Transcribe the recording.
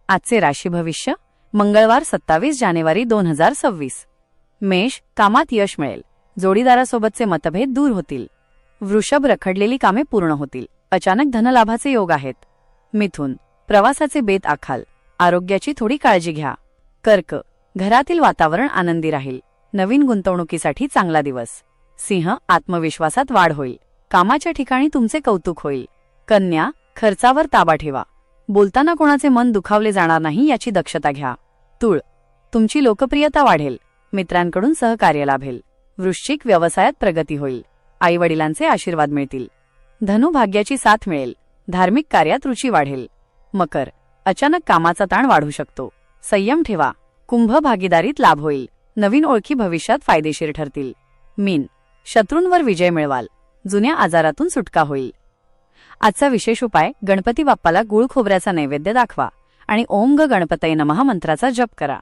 आजचे राशी भविष्य मंगळवार 27 जानेवारी 2026. मेष, कामात यश मिळेल. जोडीदारासोबतचे मतभेद दूर होतील. वृषभ, रखडलेली कामे पूर्ण होतील. अचानक धनलाभाचे योग आहेत. मिथुन, प्रवासाचे बेत आखाल. आरोग्याची थोडी काळजी घ्या. कर्क, घरातील वातावरण आनंदी राहील. नवीन गुंतवणुकीसाठी चांगला दिवस. सिंह, आत्मविश्वासात वाढ होईल. कामाच्या ठिकाणी तुमचे कौतुक होईल. कन्या, खर्चावर ताबा ठेवा. बोलताना कोणाचे मन दुखावले जाणार नाही याची दक्षता घ्या. तुळ, तुमची लोकप्रियता वाढेल. मित्रांकडून सहकार्य लाभेल. वृश्चिक, व्यवसायात प्रगती होईल. आईवडिलांचे आशीर्वाद मिळतील. धनु, भाग्याची साथ मिळेल. धार्मिक कार्यात रुची वाढेल. मकर, अचानक कामाचा ताण वाढू शकतो. संयम ठेवा. कुंभ, भागीदारीत लाभ होईल. नवीन ओळखी भविष्यात फायदेशीर ठरतील. मीन, शत्रूंवर विजय मिळवाल. जुन्या आजारातून सुटका होईल. आजचा विशेष उपाय, गणपती बाप्पाला गूळ खोबऱ्याचा नैवेद्य दाखवा आणि ओम ग गणपतये नमः मंत्राचा जप करा.